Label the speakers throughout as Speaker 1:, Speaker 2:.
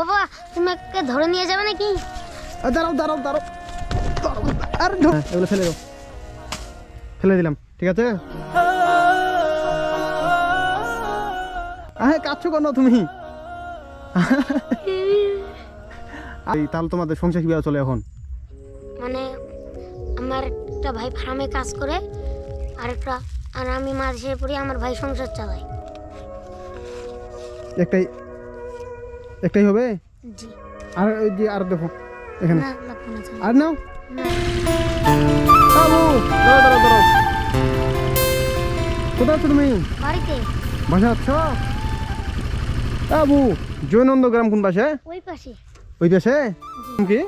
Speaker 1: বাবা তুমি একে ধরে নিয়ে যাবে নাকি?
Speaker 2: দাঁড়াও দাঁড়াও দাঁড়াও আর এগুলো ফেলে দাও, ফেলে দিলাম, ঠিক আছে? হ্যাঁ, কাঁদছো কেন তুমি? তাহলে তোমাদের সংসার কিভাবে চলে এখন?
Speaker 1: মানে আমার একটা ভাই ফার্মে কাজ করে, আর আমি মাঝে পড়ি, আমার ভাই সংসার চালায়।
Speaker 2: একটাই হবে?
Speaker 1: জি।
Speaker 2: আর ওই যে আর দেখো এখানে
Speaker 1: না লাগবে না তো।
Speaker 2: আর নাও।
Speaker 1: না।
Speaker 2: বাবু দাঁড়াও দাঁড়াও দাঁড়াও, কোথায় আছো তুমি?
Speaker 1: বাড়িতে।
Speaker 2: বাসায় আছো? বাবু জয়নন্দ গ্রাম কোন পাশে?
Speaker 1: ওই পাশে।
Speaker 2: ওই পাশে?
Speaker 1: জি।
Speaker 2: কি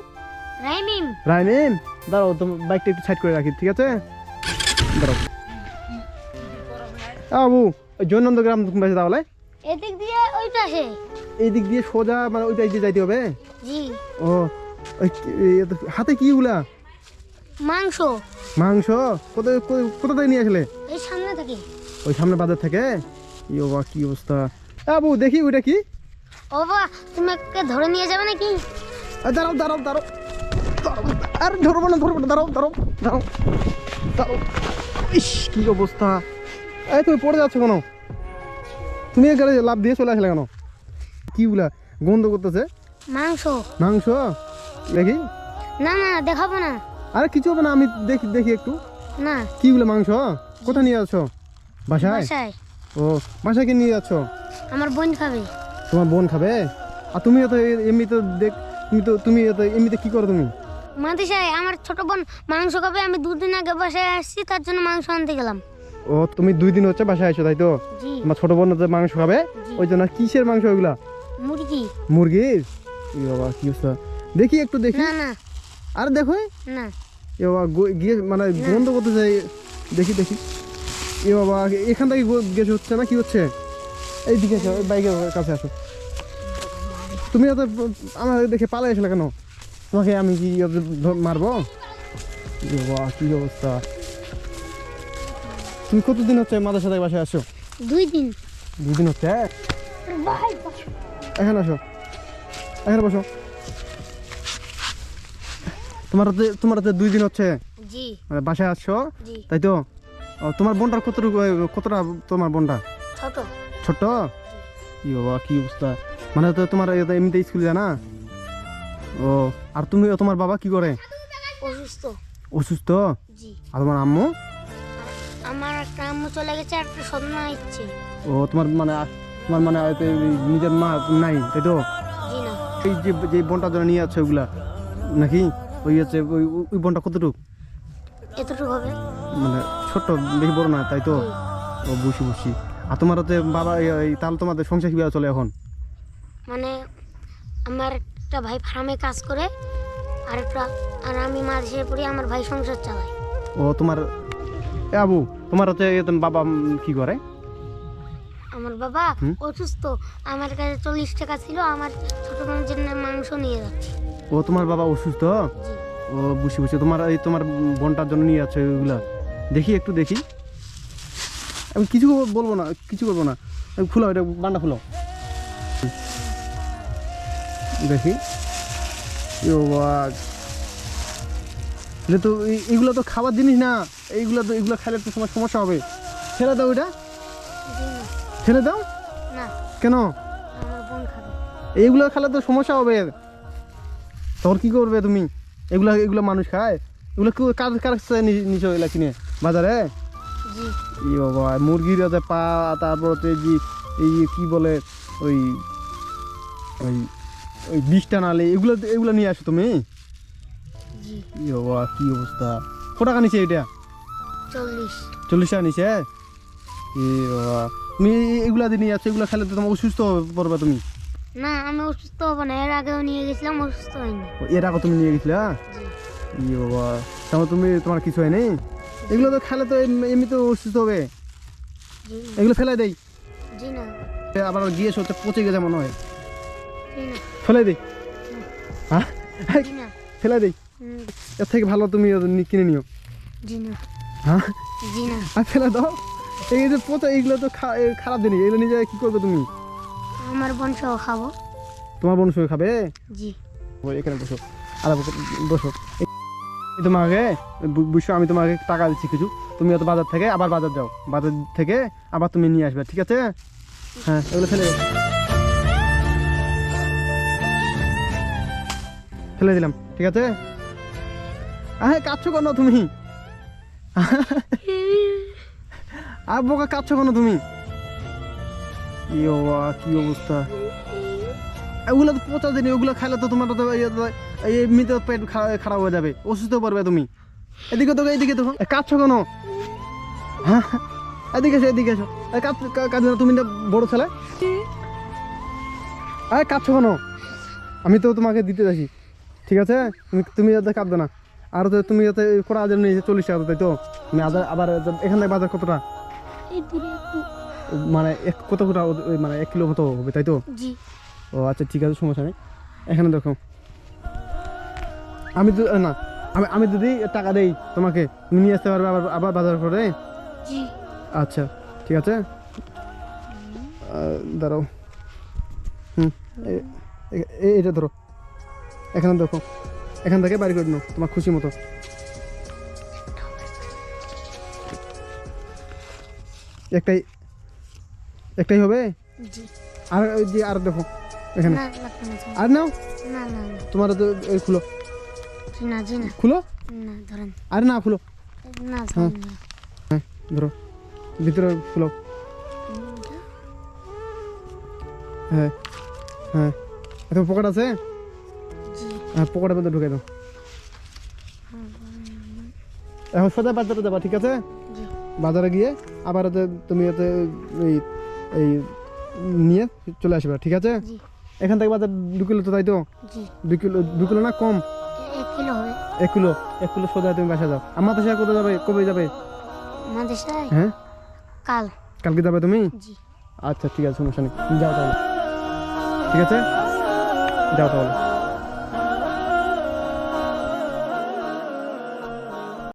Speaker 1: রাইমিম।
Speaker 2: রাইমিম? দাঁড়াও, তোমার বাইকটা একটু সাইড করে রাখি, ঠিক আছে? দাঁড়াও। বাবু ওই জয়নন্দ গ্রাম কোন পাশে তাহলে?
Speaker 1: এদিক দিয়ে ওই পাশে।
Speaker 2: এই দিক দিয়ে সোজা মানে ওই পাশ দিয়ে যাইতে হবে?
Speaker 1: জি।
Speaker 2: ও হাতে কি গুলা?
Speaker 1: মাংস।
Speaker 2: মাংস? কোথায় কোথা থেকে নিয়ে আসলে?
Speaker 1: এই সামনে থেকে।
Speaker 2: ওই সামনে বাজার থেকে? ই বাবা কি অবস্থা! বাবু দেখি ওইটা কি?
Speaker 1: ও বাবা তুমি একে ধরে নিয়ে যাবে নাকি?
Speaker 2: দাঁড়াও দাঁড়াও দাঁড়াও দাঁড়াও, আর ধরবো না দাঁড়াও দাঁড়াও দাঁড়াও দাঁড়াও। ইস কি অবস্থা! এই তুমি পড়ে যাচ্ছ কেন? তুমি এখানে লাভ দিয়ে চলে আসলে কেন? কি গুলা গন্ধ করতেছে?
Speaker 1: মাংস।
Speaker 2: মাংস? দেখি।
Speaker 1: না না দেখাবো না।
Speaker 2: আরে কিছু হবে না, আমি দেখি দেখি একটু।
Speaker 1: না।
Speaker 2: কি গুলা মাংস? কোথায় নিয়ে যাচ্ছ? বাসায়?
Speaker 1: বাসায়।
Speaker 2: ও বাসায় কি নিয়ে যাচ্ছ?
Speaker 1: আমার বোন খাবে।
Speaker 2: তোমার বোন খাবে? আর তুমি তো এমনিতে দেখ, তুমি তো এমনিতে কি করো তুমি?
Speaker 1: মাদিসায় আমার ছোট বোন মাংস খাবে, আমি দুদিন আগে বাসায় আসছি, তার জন্য মাংস আনতে গেলাম।
Speaker 2: ও তুমি 2 দিন হচ্ছে বাসায় আইছো তাই তো?
Speaker 1: জি।
Speaker 2: তোমার ছোট বোন তো মাংস খাবে,
Speaker 1: জি।
Speaker 2: ওই জন্য। কিসের মাংস ওইগুলা?
Speaker 1: মুরগি।
Speaker 2: মুরগির? ই বাবা কি অবস্থা! দেখি একটু দেখি।
Speaker 1: না না
Speaker 2: আর দেখো
Speaker 1: না।
Speaker 2: এ বাবা গিয়ে মানে গন্ধ করতে যাই, দেখি দেখি। এ বাবা এখান থেকে গ্যাস হচ্ছে না, কি হচ্ছে? এইদিকে আসো, ওই বাইকের কাছে আসো। তুমি এত আমার দেখে পালাই আসলে কেন? তোমাকে আমি কি মারবো? এ বাবা কি অবস্থা! তুমি কতদিন হচ্ছে মাদের সাথে বাসায় আসো?
Speaker 1: 2 দিন।
Speaker 2: 2 দিন হচ্ছে? এখানে আসো, এখানে বসো। তোমার হাতে 2 দিন হচ্ছে
Speaker 1: জি।
Speaker 2: মানে বাসায় আসছো,
Speaker 1: জি।
Speaker 2: তাই তো? ও, তোমার বোনটার কতটা তোমার বোনটা?
Speaker 1: ছোট।
Speaker 2: ছোট্ট? কি বাবা কি অবস্থা! মানে তো তোমার এমনিতে স্কুলে যায় না? ও, আর তোমার বাবা কি করে?
Speaker 1: অসুস্থ।
Speaker 2: অসুস্থ?
Speaker 1: জি।
Speaker 2: আর তোমার আম্মু?
Speaker 1: আমার একটা আম্মু চলে গেছে, আর একটা সন্না ইচ্ছে।
Speaker 2: ও তোমার মানে হয়তো এই নিজের মা নাই, তাই তো?
Speaker 1: জি না।
Speaker 2: এই যে বোনটার জন্য নিয়ে যাচ্ছে ওগুলা নাকি? ওই হচ্ছে ওই বোনটা কতটুকু?
Speaker 1: এতটুকু হবে।
Speaker 2: মানে ছোট্ট, বেশি বড় না, তাই তো?
Speaker 1: জি।
Speaker 2: ও বুঝি। আর তোমার হচ্ছে বাবা তাহলে তোমাদের সংসার কিভাবে চলে এখন?
Speaker 1: মানে আমার একটা ভাই ফার্মে কাজ করে, আর আমি মাঝে পড়ি, আমার ভাই সংসার চালায়।
Speaker 2: ও তোমার আবু তোমার হচ্ছে বাবা কি করে?
Speaker 1: আমার বাবা
Speaker 2: হুম?
Speaker 1: অসুস্থ, আমার কাছে 40 টাকা ছিল, আমার ছোট বোনের জন্য মাংস নিয়ে যাচ্ছি।
Speaker 2: ও তোমার বাবা অসুস্থ?
Speaker 1: জি।
Speaker 2: ও বুঝি। তোমার বোনটার জন্য নিয়ে যাচ্ছে ওইগুলা? দেখি একটু দেখি। আমি কিছু বলবো না, কিছু করবো না। খুলো এটা, বান্ডা খুলো দেখি। তো এইগুলো তো খাবার জিনিস না, এগুলো খেলে তো তোমার সমস্যা হবে। ছেড়ে দাও এটা,
Speaker 1: জি না।
Speaker 2: ছেড়ে দাও।
Speaker 1: না,
Speaker 2: কেন?
Speaker 1: আমার বোন খাবে।
Speaker 2: এইগুলো খেলে তো সমস্যা হবে। তখন কি করবে তুমি? এগুলো মানুষ খায়? এগুলো কার কাছে নিচে এগুলা কিনে বাজারে?
Speaker 1: জি।
Speaker 2: ই বাবা মুরগির হচ্ছে পা, তারপর হচ্ছে এই কি বলে ওই ওই ওই বিষটা নালে এগুলো নিয়ে আসো তুমি?
Speaker 1: জি।
Speaker 2: ই বাবা কি অবস্থা! কত টাকা নিছে এটা?
Speaker 1: 40।
Speaker 2: 40 টাকা নিছে? এ বাবা তুমি এগুলা দিয়ে নিয়ে আসছো, এগুলো খেলে তো তোমার অসুস্থ পড়বে তুমি।
Speaker 1: না, আমি অসুস্থ হবো না, এর আগেও নিয়ে গেছিলাম, অসুস্থ হয়নি।
Speaker 2: এর আগে তুমি নিয়ে গেছিলে?
Speaker 1: জি।
Speaker 2: ই বাবা তাহলে তোমার কিছু হয়নি? এগুলো তো খেলে তো এমনি তো অসুস্থ হবে।
Speaker 1: জি না।
Speaker 2: এগুলো ফেলে দেই।
Speaker 1: জি না।
Speaker 2: আবার গিয়ে হচ্ছে পচে গেছে মনে হয়।
Speaker 1: জি না।
Speaker 2: ফেলে দিই? হ্যাঁ
Speaker 1: জি না।
Speaker 2: ফেলে দিই?
Speaker 1: হুম,
Speaker 2: এর থেকে ভালো তুমি কিনে নিও।
Speaker 1: জি না।
Speaker 2: হ্যাঁ
Speaker 1: জি না।
Speaker 2: আর ফেলে দাও। এই যে পচা, এইগুলো তো খারাপ জিনিস, এগুলো নিয়ে যায় কি করবে তুমি?
Speaker 1: আমার বোন সহ খাবো।
Speaker 2: তোমার বোন শুয়ে খাবে?
Speaker 1: জি
Speaker 2: ওই এখানে বসো, আর বসো। আমি তোমাকে বুঝছো, আমি তোমাকে টাকা দিচ্ছি কিছু, তুমি হয়তো বাজার থেকে আবার বাজার যাও, বাজার থেকে আবার তুমি নিয়ে আসবে, ঠিক আছে? হ্যাঁ, এগুলো ফেলে দাও। ফেলে দিলাম, ঠিক আছে? হ্যাঁ, কাঁদছো কেন তুমি? আর বোকা, কাঁদছো কেন তুমি? কি অবস্থা! ওগুলো তো পচা দিন, ওগুলো খাইলে তো তোমার তো এমনিতে পেট খারাপ হয়ে যাবে, অসুস্থ পড়বে তুমি। এদিকে তো, এইদিকে তো কাঁদছো কেন? হ্যাঁ, এদিকে এসো, এদিকে এসো। কাঁদবে না, তুমি না বড় ছেলে? আরে কাঁদছো কেন? আমি তো তোমাকে দিতে যাচ্ছি, ঠিক আছে? তুমি যাতে কাঁদবে না। আর তো তুমি যাতে করা আজ নিয়েছে 40 টাকা, তাই তো? তুমি আবার এখান থেকে বাজার কতটা, মানে কত কোটা, মানে 1 কিলো মতো হবে, তাই তো?
Speaker 1: জি
Speaker 2: ও আচ্ছা, ঠিক আছে, সমস্যা নেই। এখানে দেখো, আমি তো না, আমি যদি টাকা দেই তোমাকে, তুমি নিয়ে আসতে পারবে আবার আবার বাজার করে?
Speaker 1: জি
Speaker 2: আচ্ছা, ঠিক আছে, দাঁড়াও। এটা ধরো, এখানে দেখো, এখান থেকে বাড়ি করে নাও তোমার খুশি মতো। একটাই হবে?
Speaker 1: জি
Speaker 2: আর ওই যে আর দেখো এখানে,
Speaker 1: না লাগবে না স্যার।
Speaker 2: আর নাও,
Speaker 1: না না না
Speaker 2: তোমার তো এই খুলো,
Speaker 1: জি না জি না
Speaker 2: খুলো,
Speaker 1: না ধরেন
Speaker 2: আর না খুলো,
Speaker 1: না স্যার না।
Speaker 2: হ্যাঁ ধরো, ভিতরে খুলো, হ্যাঁ হ্যাঁ, এত পকেট আছে?
Speaker 1: জি
Speaker 2: হ্যাঁ, পকেটের মধ্যে ঢুকে দাও। এখন সোজা বাজারে যাবা, ঠিক আছে?
Speaker 1: জি
Speaker 2: বাজারে গিয়ে আবার তুমি এই এই নিয়ে চলে আসবে, ঠিক আছে?
Speaker 1: জি
Speaker 2: এখান থেকে বাজার 2 কিলো তো, তাই তো?
Speaker 1: জি
Speaker 2: 2 কিলো না কম?
Speaker 1: 1 কিলো হবে।
Speaker 2: 1 কিলো সোজা তুমি বাসা যাও। আমার দেশে কোথায় যাবে, কবে যাবে?
Speaker 1: মাদেশায়
Speaker 2: হ্যাঁ,
Speaker 1: কাল।
Speaker 2: কালকে যাবে তুমি?
Speaker 1: জি
Speaker 2: আচ্ছা, ঠিক আছে, সমস্যা নেই, যাও তাহলে, ঠিক আছে, যাও তাহলে।